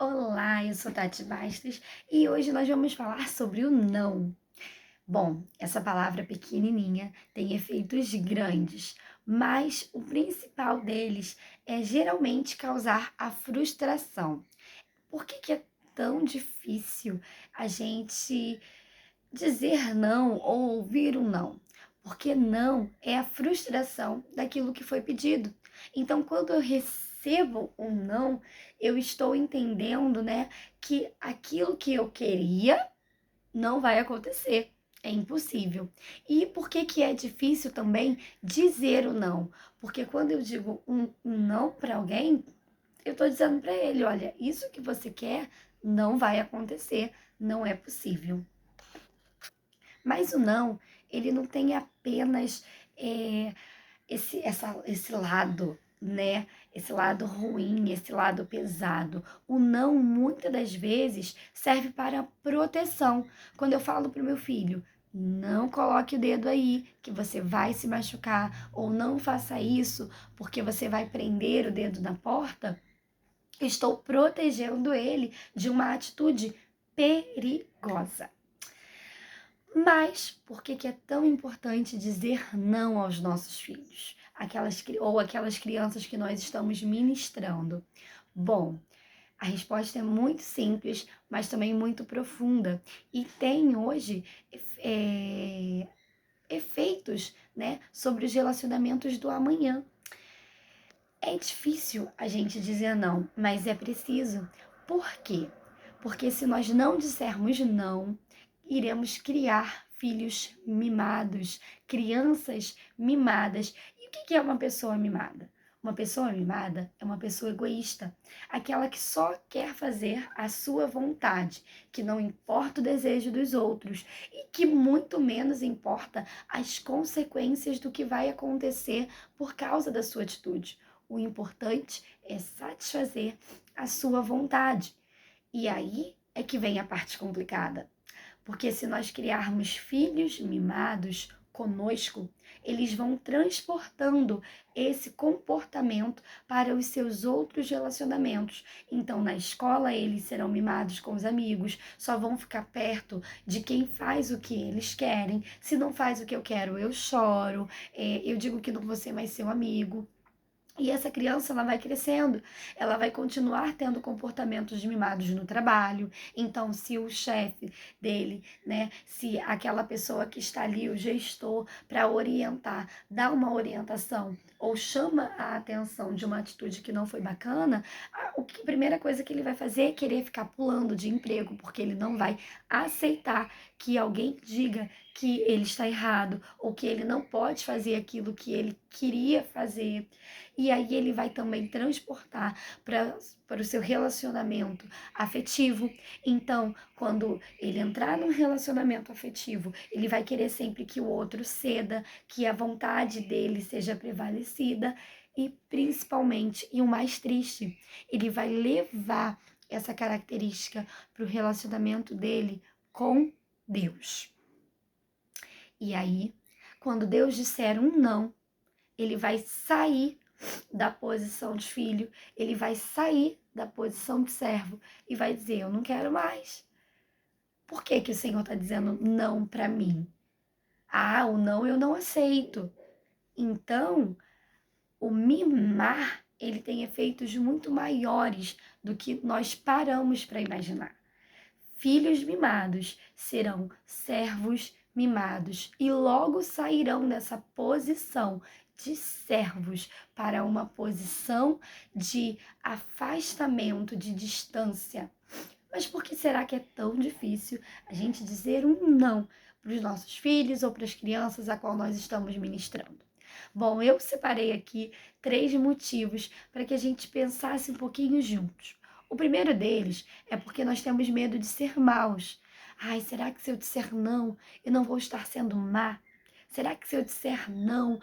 Olá, eu sou Tati Bastos e hoje nós vamos falar sobre o não. Bom, essa palavra pequenininha tem efeitos grandes, mas o principal deles é geralmente causar a frustração. Por que é tão difícil a gente dizer não ou ouvir um não? Porque não é a frustração daquilo que foi pedido. Então, quando eu recebo um não, eu estou entendendo, né, que aquilo que eu queria não vai acontecer. É impossível. E por que que é difícil também dizer o não? Porque quando eu digo um não para alguém, eu estou dizendo para ele, olha, isso que você quer não vai acontecer, não é possível. Mas o não, ele não tem apenas é, esse lado, né? Esse lado ruim, esse lado pesado. O não, muitas das vezes, serve para proteção. Quando eu falo para o meu filho, não coloque o dedo aí, que você vai se machucar, ou não faça isso, porque você vai prender o dedo na porta, estou protegendo ele de uma atitude perigosa. Mas por que que é tão importante dizer não aos nossos filhos? Aquelas crianças que nós estamos ministrando? Bom, a resposta é muito simples, mas também muito profunda. E tem hoje é, efeitos, né, sobre os relacionamentos do amanhã. É difícil a gente dizer não, mas é preciso. Por quê? Porque se nós não dissermos não, iremos criar filhos mimados, crianças mimadas. E o que é uma pessoa mimada? Uma pessoa mimada é uma pessoa egoísta, aquela que só quer fazer a sua vontade, que não importa o desejo dos outros e que muito menos importa as consequências do que vai acontecer por causa da sua atitude. O importante é satisfazer a sua vontade. E aí é que vem a parte complicada. Porque se nós criarmos filhos mimados conosco, eles vão transportando esse comportamento para os seus outros relacionamentos. Então, na escola, eles serão mimados com os amigos, só vão ficar perto de quem faz o que eles querem. Se não faz o que eu quero, eu choro, eu digo que não vou ser mais seu amigo. E essa criança, ela vai crescendo, ela vai continuar tendo comportamentos mimados no trabalho. Então, se o chefe dele, né, se aquela pessoa que está ali, o gestor, para orientar, dá uma orientação ou chama a atenção de uma atitude que não foi bacana, a primeira coisa que ele vai fazer é querer ficar pulando de emprego, porque ele não vai aceitar que alguém diga que ele está errado ou que ele não pode fazer aquilo que ele queria fazer. E aí ele vai também transportar para o seu relacionamento afetivo. Então, quando ele entrar num relacionamento afetivo, ele vai querer sempre que o outro ceda, que a vontade dele seja prevalecida e principalmente, e o mais triste, ele vai levar essa característica para o relacionamento dele com Deus. E aí, quando Deus disser um não, ele vai sair da posição de filho, ele vai sair da posição de servo e vai dizer: eu não quero mais. Por que que o Senhor está dizendo não para mim? Ah, o não eu não aceito. Então, o mimar, ele tem efeitos muito maiores do que nós paramos para imaginar. Filhos mimados serão servos mimados e logo sairão dessa posição de servos para uma posição de afastamento, de distância. Mas por que será que é tão difícil a gente dizer um não para os nossos filhos ou para as crianças a qual nós estamos ministrando? Bom, eu separei aqui 3 motivos para que a gente pensasse um pouquinho juntos. O primeiro deles é porque nós temos medo de ser maus. Ai, será que se eu disser não, eu não vou estar sendo má? Será que se eu disser não,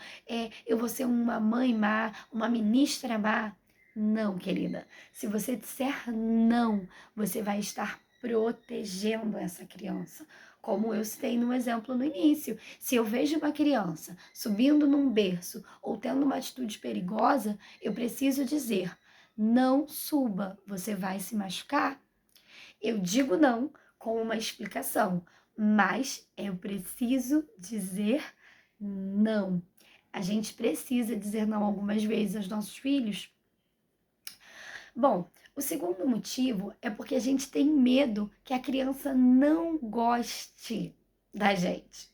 eu vou ser uma mãe má, uma ministra má? Não, querida. Se você disser não, você vai estar protegendo essa criança. Como eu citei no exemplo no início, se eu vejo uma criança subindo num berço ou tendo uma atitude perigosa, eu preciso dizer: não suba, você vai se machucar. Eu digo não com uma explicação, mas eu preciso dizer não. A gente precisa dizer não algumas vezes aos nossos filhos. Bom, o segundo motivo é porque a gente tem medo que a criança não goste da gente.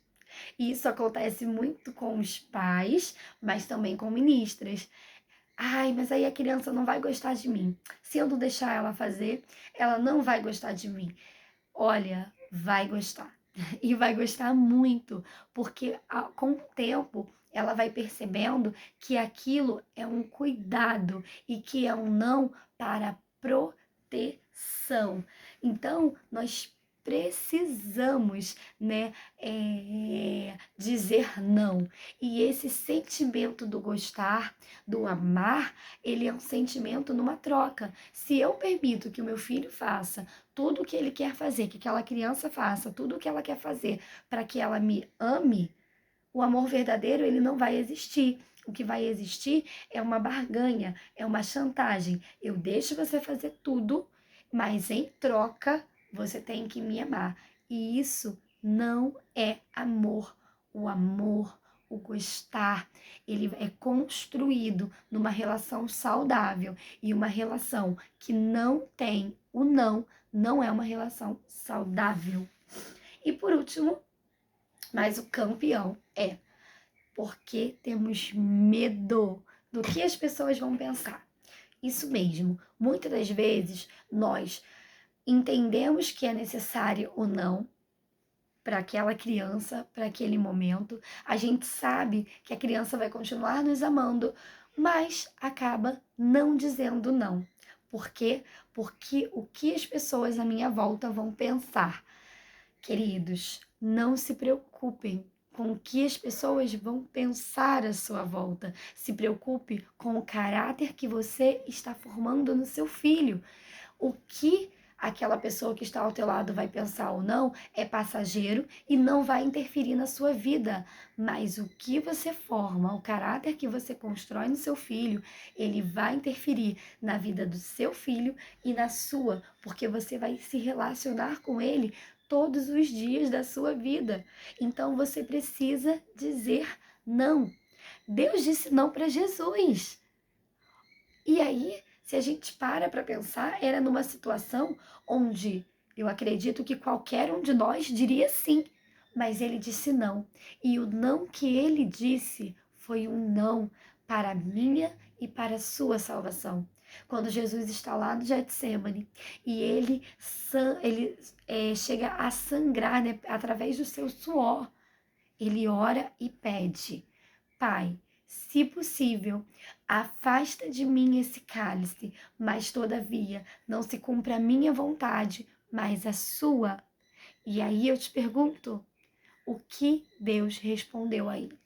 E isso acontece muito com os pais, mas também com ministras. Ai, mas aí a criança não vai gostar de mim. Se eu não deixar ela fazer, ela não vai gostar de mim. Olha, vai gostar. E vai gostar muito, porque com o tempo ela vai percebendo que aquilo é um cuidado e que é um não para proteção. Então, nós precisamos, né, dizer não. E esse sentimento do gostar, do amar, ele é um sentimento numa troca. Se eu permito que o meu filho faça tudo o que ele quer fazer, que aquela criança faça tudo o que ela quer fazer para que ela me ame, o amor verdadeiro ele não vai existir. O que vai existir é uma barganha, é uma chantagem. Eu deixo você fazer tudo, mas em troca você tem que me amar. E isso não é amor. O amor, o gostar, ele é construído numa relação saudável. E uma relação que não tem o não é uma relação saudável. E por último, mas o campeão é porque temos medo do que as pessoas vão pensar. Isso mesmo, muitas das vezes nós entendemos que é necessário ou não para aquela criança, para aquele momento. A gente sabe que a criança vai continuar nos amando, mas acaba não dizendo não. Por quê? Porque o que as pessoas à minha volta vão pensar? Queridos, não se preocupem com o que as pessoas vão pensar à sua volta. Se preocupe com o caráter que você está formando no seu filho. O que aquela pessoa que está ao teu lado vai pensar ou não é passageiro e não vai interferir na sua vida. Mas o que você forma, o caráter que você constrói no seu filho, ele vai interferir na vida do seu filho e na sua, porque você vai se relacionar com ele todos os dias da sua vida. Então você precisa dizer não. Deus disse não para Jesus. E aí, se a gente para pensar, era numa situação onde eu acredito que qualquer um de nós diria sim, mas ele disse não. E o não que ele disse foi um não para a minha e para a sua salvação. Quando Jesus está lá no Getsemane e ele chega a sangrar, né, através do seu suor, ele ora e pede: Pai, se possível, afasta de mim esse cálice, mas todavia não se cumpra a minha vontade, mas a sua. E aí eu te pergunto, o que Deus respondeu a ele?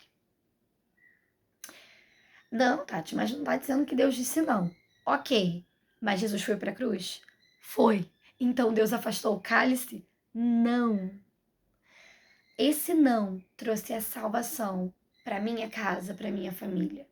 Não, Tati, mas não está dizendo que Deus disse não. Ok, mas Jesus foi para a cruz? Foi. Então Deus afastou o cálice? Não. Esse não trouxe a salvação para minha casa, para minha família.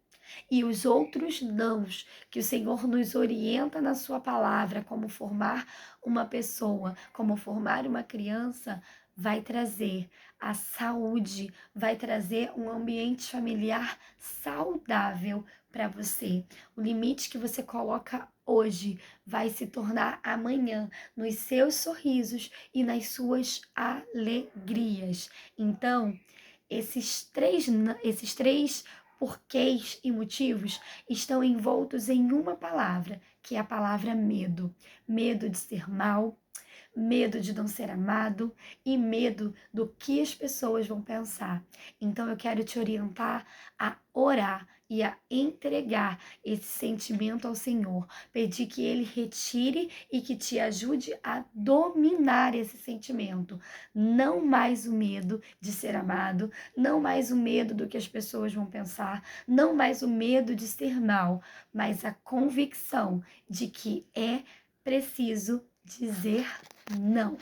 E os outros nãos que o Senhor nos orienta na sua palavra, como formar uma pessoa, como formar uma criança, vai trazer a saúde, vai trazer um ambiente familiar saudável para você. O limite que você coloca hoje vai se tornar amanhã nos seus sorrisos e nas suas alegrias. Então, esses três porquês e motivos estão envoltos em uma palavra, que é a palavra medo. Medo de ser mal, medo de não ser amado e medo do que as pessoas vão pensar. Então eu quero te orientar a orar e a entregar esse sentimento ao Senhor, pedir que Ele retire e que te ajude a dominar esse sentimento. Não mais o medo de ser amado, não mais o medo do que as pessoas vão pensar, não mais o medo de ser mal, mas a convicção de que é preciso dizer não.